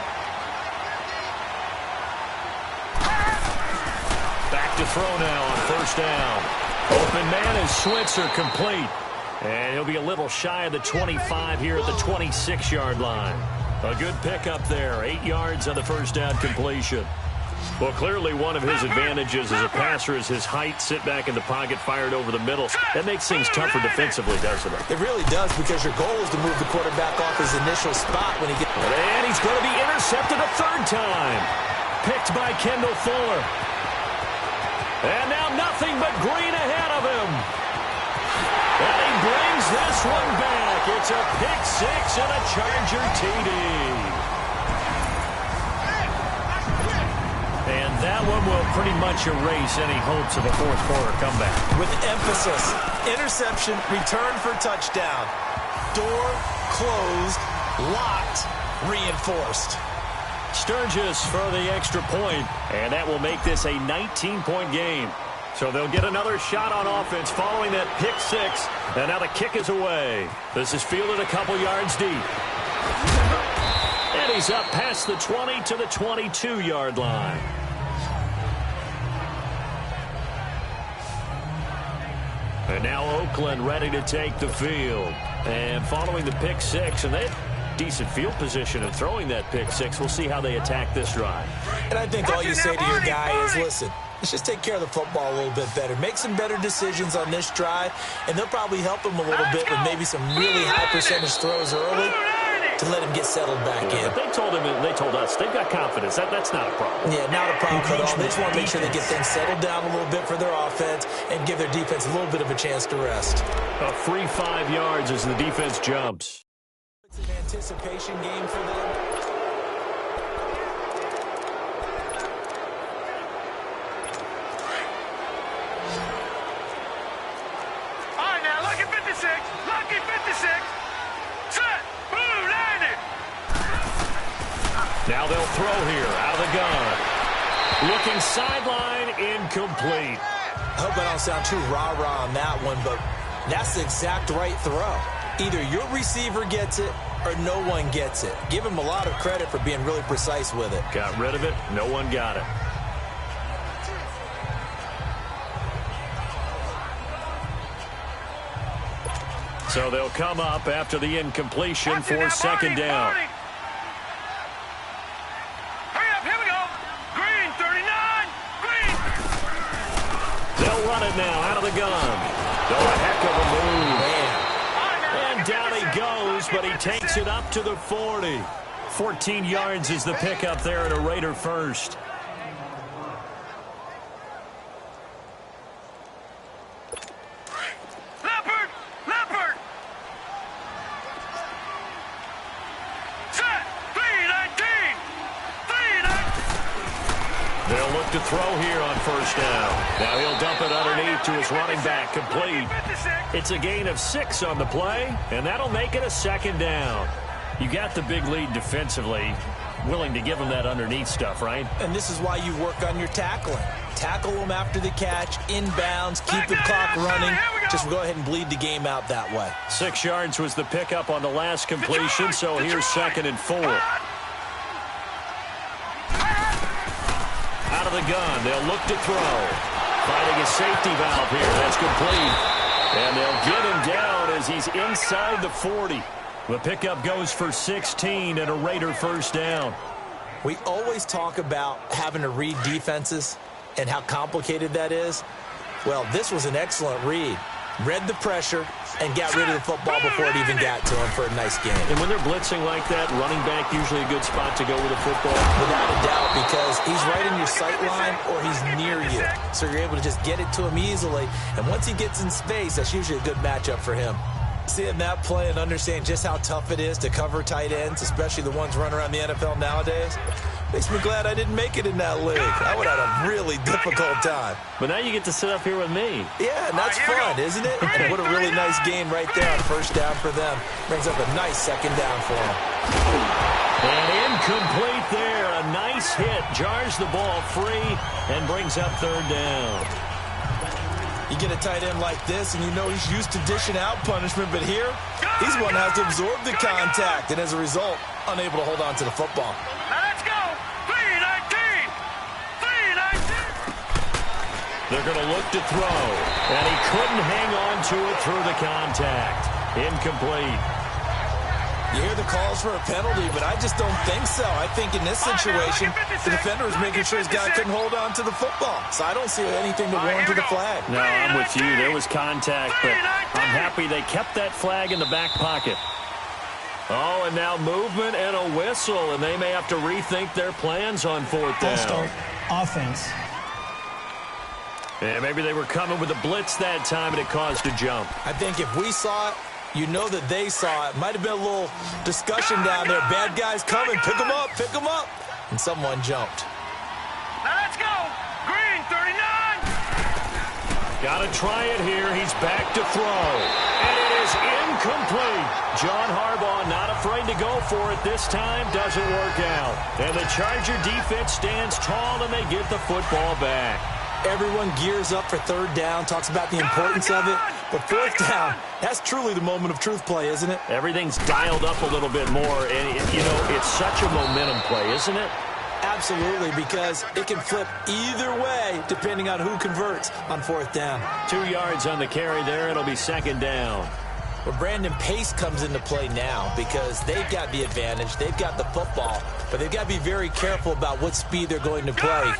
Back to throw now on first down. Open man is Switzer, complete. And he'll be a little shy of the 25 here at the 26-yard line. A good pickup there. 8 yards on the first down completion. Well, clearly one of his advantages as a passer is his height, sit back in the pocket, fired over the middle. That makes things tougher defensively, doesn't it? It really does, because your goal is to move the quarterback off his initial spot when he gets... And he's going to be intercepted a 3rd time. Picked by Kendall Fuller. And now nothing but green ahead of him. And he brings this one back. It's a pick 6 and a Charger TD. And that one will pretty much erase any hopes of a fourth quarter comeback. With emphasis, interception, return for touchdown. Door closed, locked, reinforced. Sturgis for the extra point, and that will make this a 19-point game. So they'll get another shot on offense following that pick six, and now the kick is away. This is fielded a couple yards deep. And he's up past the 20 to the 22-yard line. And now Oakland ready to take the field. And following the pick six, and they have decent field position of throwing that pick six. We'll see how they attack this drive. And I think all you say to your guy is, listen, let's just take care of the football a little bit better. Make some better decisions on this drive, and they'll probably help him a little bit with maybe some really high percentage throws early to let him get settled back in. They told us, they've got confidence. That's not a problem. Yeah, not a problem at all. They just want to make sure they get things settled down a little bit for their offense and give their defense a little bit of a chance to rest. A free 5 yards as the defense jumps. It's an anticipation game for them. All right, now, lucky 56. Lucky 56. Set. Boom, landed. Now they'll throw here out of the gun. Looking sideline, incomplete. I hope I don't sound too rah-rah on that one, but that's the exact right throw. Either your receiver gets it or no one gets it. Give him a lot of credit for being really precise with it. Got rid of it. No one got it. So they'll come up after the incompletion for second down. Hurry up, here we go. Green, 39. Green. They'll run it now out of the gun. Oh, a heck of a move. And down he goes, but he takes it up to the 40. 14 yards is the pickup there at a Raider first. Leopard. Set. 319. They'll look to throw here on first down. Now he'll dump it underneath to his running back, complete. It's a gain of 6 on the play, and that'll make it a second down. You got the big lead defensively, willing to give him that underneath stuff, right? And this is why you work on your tackling. Tackle them after the catch, inbounds, keep the clock running. Just go ahead and bleed the game out that way. 6 yards was the pickup on the last completion, so here's second and 4. Out of the gun, they'll look to throw. Finding a safety valve here, that's complete. And they'll get him down as he's inside the 40. The pickup goes for 16 and a Raider first down. We always talk about having to read defenses and how complicated that is. Well, this was an excellent read. Read the pressure and got rid of the football before it even got to him for a nice game. And when they're blitzing like that, running back usually a good spot to go with a football. Without a doubt, because he's right in your sight line or he's near you. So you're able to just get it to him easily. And once he gets in space, that's usually a good matchup for him. Seeing that play and understanding just how tough it is to cover tight ends, especially the ones running around the NFL nowadays, makes me glad I didn't make it in that league. I would have had a really difficult time. But now you get to sit up here with me. Yeah, and that's fun, isn't it? And what a really nice game right there on first down for them. Brings up a nice second down for them. And incomplete there. A nice hit. Jars the ball free and brings up third down. You get a tight end like this, and you know he's used to dishing out punishment, but here, he's one that has to absorb the contact, and as a result, unable to hold on to the football. Now let's go. 319. 319. They're going to look to throw, and he couldn't hang on to it through the contact. Incomplete. You hear the calls for a penalty, but I just don't think so. I think in this situation, the defender was making sure his guy couldn't hold on to the football. So I don't see anything to warrant to the flag. No, I'm with you. There was contact, but I'm happy they kept that flag in the back pocket. Oh, and now movement and a whistle, and they may have to rethink their plans on fourth down. Start offense. Yeah, maybe they were coming with a blitz that time, and it caused a jump. I think if we saw it, you know that they saw it. Might have been a little discussion down there. Bad guys coming. Pick them up. Pick them up. And someone jumped. Now Got to try it here. He's back to throw. And it is incomplete. John Harbaugh not afraid to go for it this time. Doesn't work out. And the Charger defense stands tall, and they get the football back. Everyone gears up for third down, talks about the importance of it. But fourth down, that's truly the moment of truth play, isn't it? Everything's dialed up a little bit more. And, it's such a momentum play, isn't it? Absolutely, because it can flip either way depending on who converts on fourth down. 2 yards on the carry there. It'll be second down. Well, Brandon, pace comes into play now because they've got the advantage. They've got the football, but they've got to be very careful about what speed they're going to play.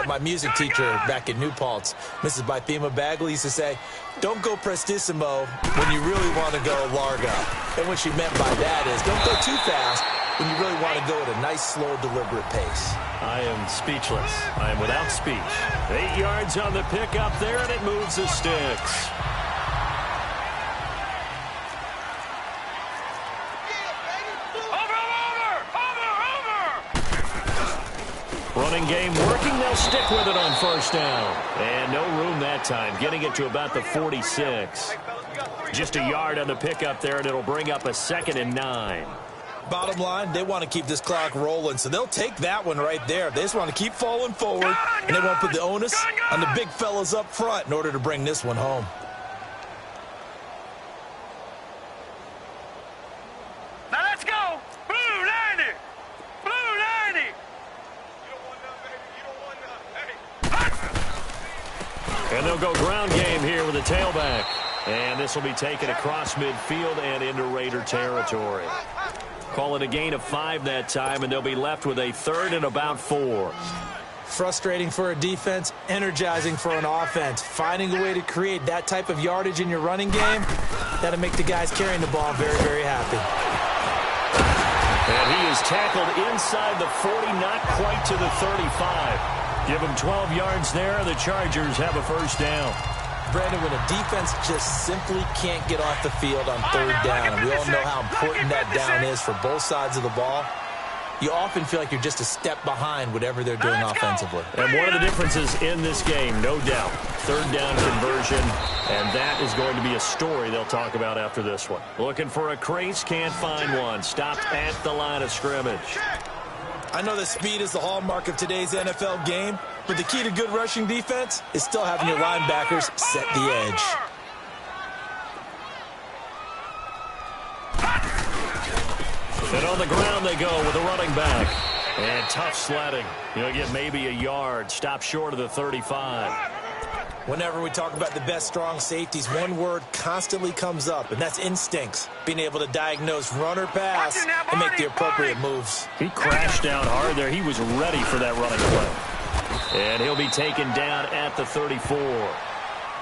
My music teacher back in New Paltz, Mrs. Bythema Bagley, used to say, don't go prestissimo when you really want to go largo. And what she meant by that is don't go too fast when you really want to go at a nice, slow, deliberate pace. I am speechless. I am without speech. 8 yards on the pickup there, and it moves the sticks. Running game working. They'll stick with it on first down. And no room that time, getting it to about the 46. Just a yard on the pickup there, and it'll bring up a 2nd and 9. Bottom line, they want to keep this clock rolling, so they'll take that one right there. They just want to keep falling forward, and they want to put the onus on the big fellas up front in order to bring this one home. Now let's go. Blue 90. Blue 90. And they'll go ground game here with a tailback. And this will be taken across midfield and into Raider territory. Call it a gain of 5 that time, and they'll be left with a 3rd and about 4. Frustrating for a defense, energizing for an offense. Finding a way to create that type of yardage in your running game, that'll make the guys carrying the ball very, very happy. And he is tackled inside the 40, not quite to the 35. Give him 12 yards there. The Chargers have a first down. Brandon, when a defense just simply can't get off the field on third down, and we all know how important that down is for both sides of the ball, you often feel like you're just a step behind whatever they're doing offensively. And one of the differences in this game, no doubt, third down conversion, and that is going to be a story they'll talk about after this one. Looking for a crease, can't find one. Stopped at the line of scrimmage. I know that speed is the hallmark of today's NFL game, but the key to good rushing defense is still having your linebackers set the edge. And on the ground they go with a running back. And tough sledding. You'll get maybe a yard. Stop short of the 35. Whenever we talk about the best strong safeties, one word constantly comes up, and that's instincts. Being able to diagnose run or pass and make the appropriate moves. He crashed down hard there. He was ready for that running play. And he'll be taken down at the 34.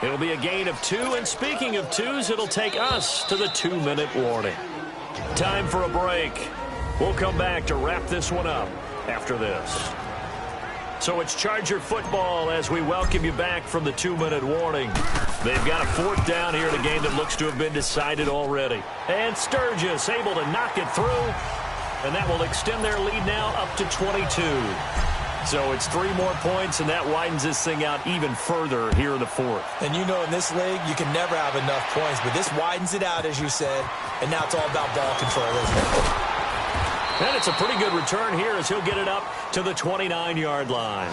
It'll be a gain of 2, and speaking of 2s, it'll take us to the 2-minute warning. Time for a break. We'll come back to wrap this one up after this. So it's Charger football as we welcome you back from the 2-minute warning. They've got a 4th down here in a game that looks to have been decided already. And Sturgis able to knock it through. And that will extend their lead now up to 22. So it's 3 more points, and that widens this thing out even further here in the 4th. And you know in this league, you can never have enough points, but this widens it out, as you said. And now it's all about ball control, isn't it? And it's a pretty good return here as he'll get it up to the 29-yard line.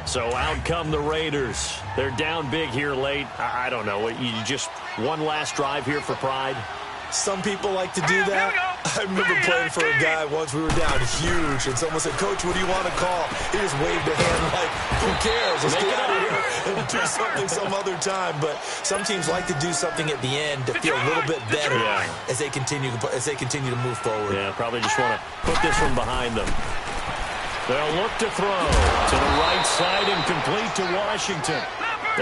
So out come the Raiders. They're down big here late. I don't know. You just one last drive here for pride? Some people like to do that. I remember playing for a guy once. We were down huge, and someone said, "Coach, what do you want to call?" He just waved a hand like, "Who cares? Let's get out of here and do something some other time." But some teams like to do something at the end to feel a little bit better as they continue to move forward. Yeah, probably just want to put this one behind them. They'll look to throw to the right side and complete to Washington.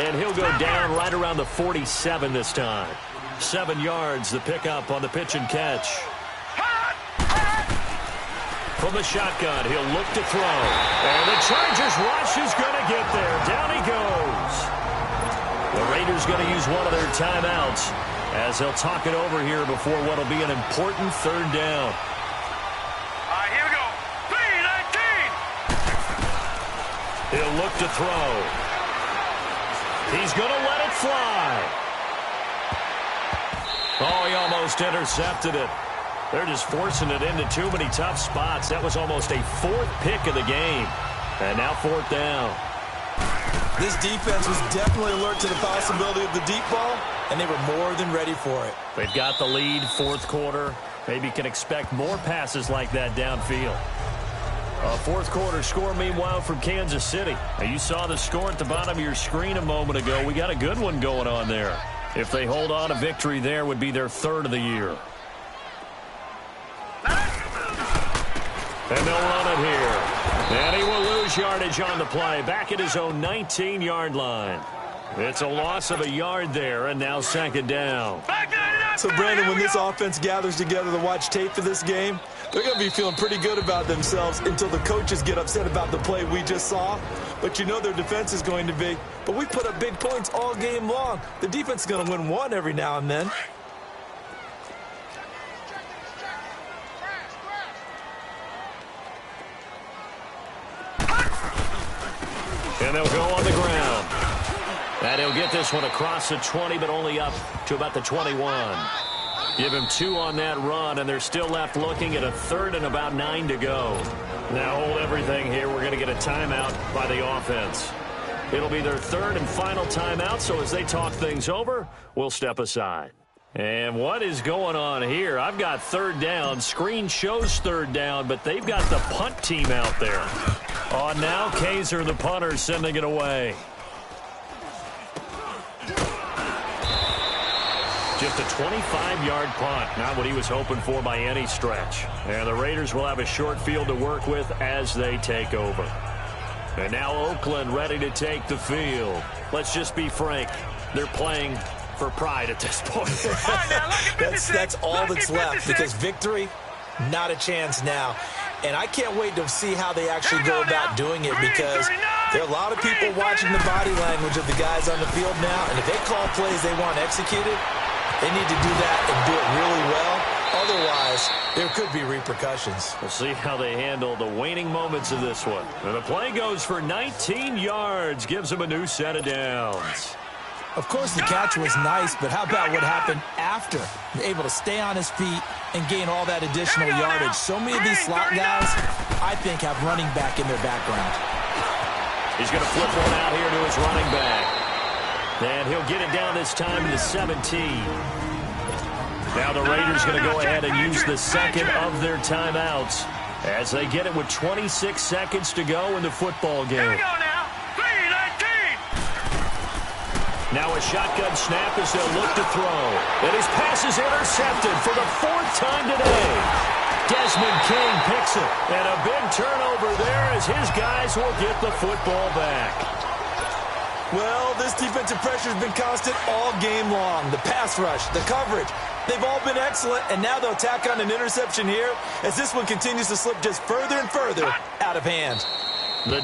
And he'll go down right around the 47 this time. 7 yards, the pickup on the pitch and catch. From the shotgun, he'll look to throw. And the Chargers rush is going to get there. Down he goes. The Raiders going to use one of their timeouts as they'll talk it over here before what will be an important 3rd down. All right, here we go. 3-19. look to throw. He's going to let it fly. Oh, he almost intercepted it. They're just forcing it into too many tough spots. That was almost a fourth pick of the game. And now fourth down. This defense was definitely alert to the possibility of the deep ball, and they were more than ready for it. They've got the lead, fourth quarter. Maybe can expect more passes like that downfield. A fourth quarter score, meanwhile, from Kansas City. Now, you saw the score at the bottom of your screen a moment ago. We got a good one going on there. If they hold on, a victory there would be their third of the year. And they'll run it here. And he will lose yardage on the play, back at his own 19-yard line. It's a loss of a yard there, and now second down. So, Brandon, when this offense gathers together to watch tape for this game, they're going to be feeling pretty good about themselves until the coaches get upset about the play we just saw. But you know their defense is going to be. But we put up big points all game long. The defense is going to win one every now and then. And they'll go on the ground. And he'll get this one across the 20, but only up to about the 21. Give him 2 on that run, and they're still left looking at a third and about 9 to go. Now hold everything here. We're going to get a timeout by the offense. It'll be their third and final timeout, so as they talk things over, we'll step aside. And what is going on here? I've got third down. Screen shows third down, but they've got the punt team out there. On now, Kaiser, the punter, sending it away. Just a 25-yard punt. Not what he was hoping for by any stretch. And the Raiders will have a short field to work with as they take over. And now Oakland ready to take the field. Let's just be frank. They're playing for pride at this point. That's all that's left, because victory, not a chance now. And I can't wait to see how they actually go about doing it, because there are a lot of people watching the body language of the guys on the field now, and if they call plays they want executed, they need to do that and do it really well. Otherwise, there could be repercussions. We'll see how they handle the waning moments of this one. And the play goes for 19 yards, gives them a new set of downs. Of course, the catch was nice, but how about what happened after? Able to stay on his feet and gain all that additional yardage. So many of these slot guys, I think, have running back in their background. He's going to flip one out here to his running back. And he'll get it down this time to the 17. Now the Raiders going to go ahead and use the second of their timeouts as they get it with 26 seconds to go in the football game. Here we go now. 3-19. Now a shotgun snap as they'll look to throw. And his pass is intercepted for the 4th time today. Desmond King picks it. And a big turnover there as his guys will get the football back. Well, this defensive pressure has been constant all game long. The pass rush, the coverage, they've all been excellent, and now they'll tack on an interception here as this one continues to slip just further and further out of hand. The